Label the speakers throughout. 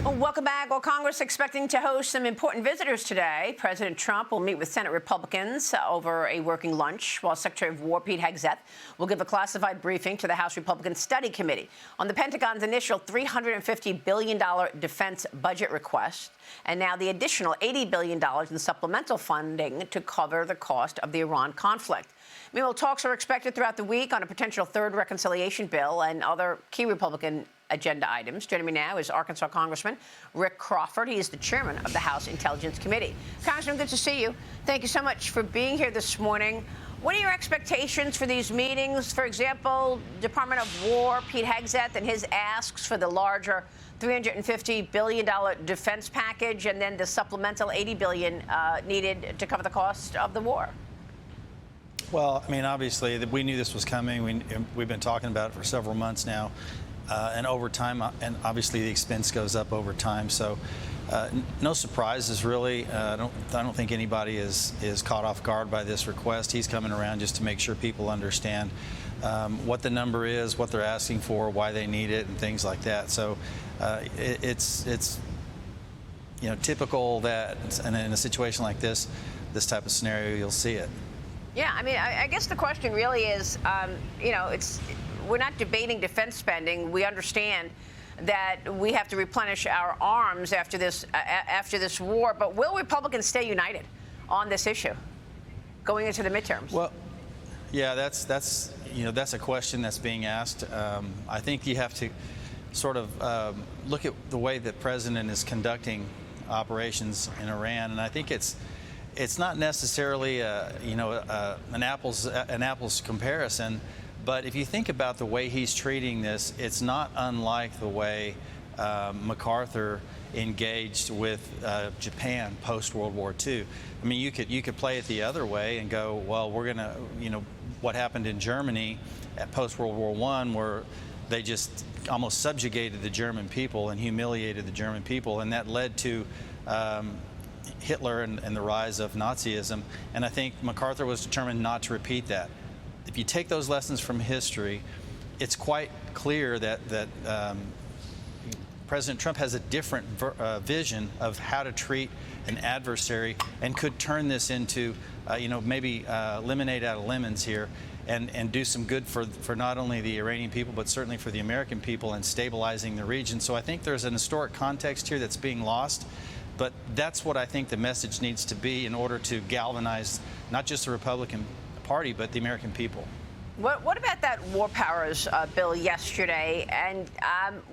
Speaker 1: Well, welcome back. Well, Congress expecting to host some important visitors today. President Trump will meet with Senate Republicans over a working lunch, while Secretary of War Pete Hegseth will give a classified briefing to the House Republican Study Committee on the Pentagon's initial $350 billion defense budget request, and now the additional $80 billion in supplemental funding to cover the cost of the Iran conflict. Meanwhile, talks are expected throughout the week on a potential third reconciliation bill and other key Republican agenda items. Joining me now is Arkansas Congressman Rick Crawford. He is the chairman of the House Intelligence Committee. Congressman, good to see you. Thank you so much for being here this morning. What are your expectations for these meetings? For example, Department of War, Pete Hegseth, and his asks for the larger $350 billion defense package, and then the supplemental $80 billion needed to cover the cost of the war.
Speaker 2: Well, I mean, obviously, we knew this was coming. We've been talking about it for several months now. And over time, and obviously the expense goes up over time. So no surprises, really. I don't think anybody is caught off guard by this request. He's coming around just to make sure people understand what the number is, what they're asking for, why they need it, and things like that. So it's typical that in a situation like this type of scenario, you'll see it.
Speaker 1: Yeah, I mean, I guess the question really is, we're not debating defense spending. We understand that we have to replenish our arms after this war. But will Republicans stay united on this issue going into the midterms?
Speaker 2: Well, yeah, that's a question that's being asked. I think you have to sort of look at the way that the president is conducting operations in Iran, and I think it's not necessarily an apples comparison. But if you think about the way he's treating this, it's not unlike the way MacArthur engaged with Japan post-World War II. I mean, you could play it the other way and go, well, we're going to, what happened in Germany at post-World War I, where they just almost subjugated the German people and humiliated the German people, and that led to Hitler and the rise of Nazism. And I think MacArthur was determined not to repeat that. If you take those lessons from history, it's quite clear that President Trump has a different vision of how to treat an adversary, and could turn this into, maybe lemonade out of lemons here, and do some good for not only the Iranian people, but certainly for the American people, and stabilizing the region. So I think there's an historic context here that's being lost. But that's what I think the message needs to be in order to galvanize not just the Republican Party, but the American people.
Speaker 1: What about that War Powers bill yesterday, and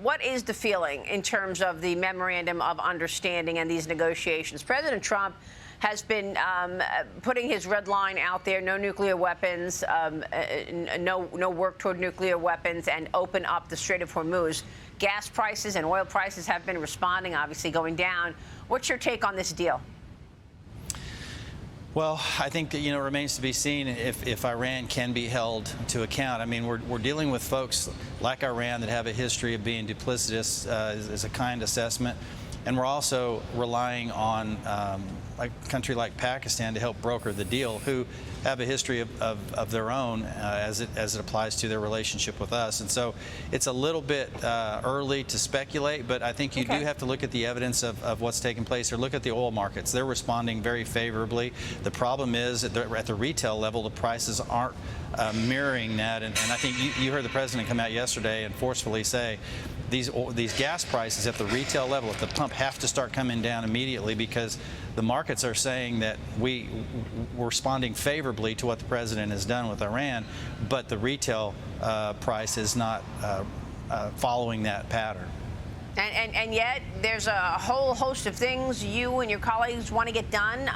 Speaker 1: what is the feeling in terms of the memorandum of understanding and these negotiations? President Trump has been putting his red line out there: no nuclear weapons, no work toward nuclear weapons, and open up the Strait of Hormuz. Gas prices and oil prices have been responding, obviously going down. What's your take on this deal?
Speaker 2: Well, I think that, it remains to be seen if Iran can be held to account. I mean, we're dealing with folks like Iran that have a history of being duplicitous, is a kind assessment. And we're also relying on a country like Pakistan to help broker the deal, who have a history of their own as it applies to their relationship with us. And so it's a little bit early to speculate, but I think you do have to look at the evidence of what's taking place, or look at the oil markets. They're responding very favorably. The problem is at the retail level, the prices aren't mirroring that. And I think you heard the president come out yesterday and forcefully say, these gas prices at the retail level, at the pump, have to start coming down immediately, because the markets are saying that we're responding favorably to what the president has done with Iran, but the retail price is not following that pattern.
Speaker 1: And yet there's a whole host of things you and your colleagues want to get done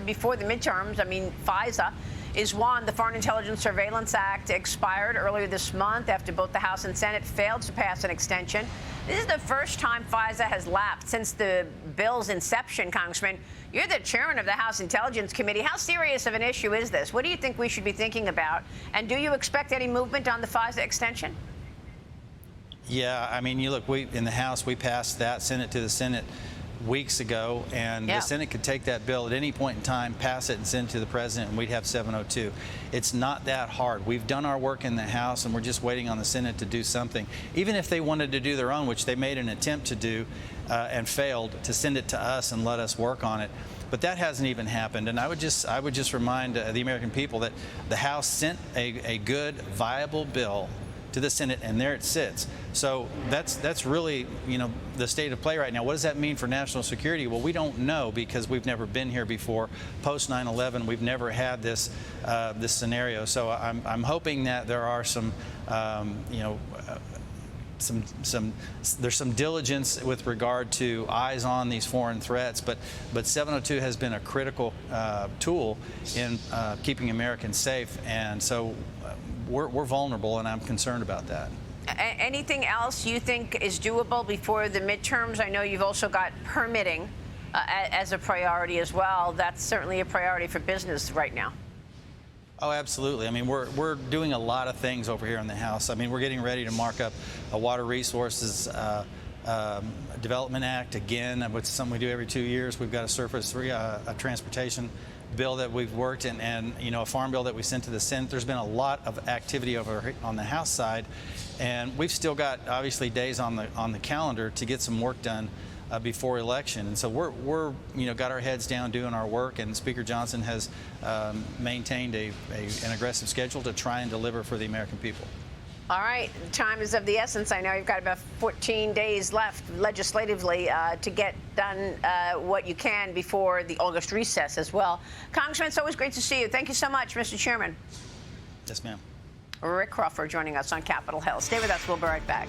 Speaker 1: before the midterms. I mean, FISA is one. The Foreign Intelligence Surveillance Act expired earlier this month after both the House and Senate failed to pass an extension. This is the first time FISA has lapsed since the bill's inception. Congressman, you're the chairman of the House Intelligence Committee. How serious of an issue is this? What do you think we should be thinking about? And do you expect any movement on the FISA extension?
Speaker 2: Yeah, I mean, you look, in the House, we passed that, sent it to the Senate weeks ago, and the Senate could take that bill at any point in time, pass it, and send it to the president, and we'd have 702. It's not that hard. We've done our work in the House, and we're just waiting on the Senate to do something. Even if they wanted to do their own, which they made an attempt to do, and failed, to send it to us and let us work on it. But that hasn't even happened. And I would just remind the American people that the House sent a good, viable bill to the Senate, and there it sits. So that's really, the state of play right now. What does that mean for national security? Well, we don't know, because we've never been here before. Post 9/11, we've never had this this scenario. So I'm hoping that there are some, there's some diligence with regard to eyes on these foreign threats, but 702 has been a critical tool in keeping Americans safe, and so we're vulnerable, and I'm concerned about that.
Speaker 1: Anything else you think is doable before the midterms? I know you've also got permitting as a priority as well. That's certainly a priority for business right now.
Speaker 2: Oh, absolutely. I mean, we're doing a lot of things over here in the House. I mean, we're getting ready to mark up a Water Resources Development Act again, which is something we do every 2 years. We've got a transportation bill that we've worked and a farm bill that we sent to the Senate. There's been a lot of activity over on the House side, and we've still got obviously days on the calendar to get some work done before election. And so we're got our heads down doing our work, and Speaker Johnson has maintained an aggressive schedule to try and deliver for the American people.
Speaker 1: All right, time is of the essence. I know you've got about 14 days left legislatively to get done what you can before the August recess as well. Congressman, it's always great to see you. Thank you so much, Mr. Chairman.
Speaker 2: Yes, ma'am.
Speaker 1: Rick Crawford joining us on Capitol Hill. Stay with us. We'll be right back.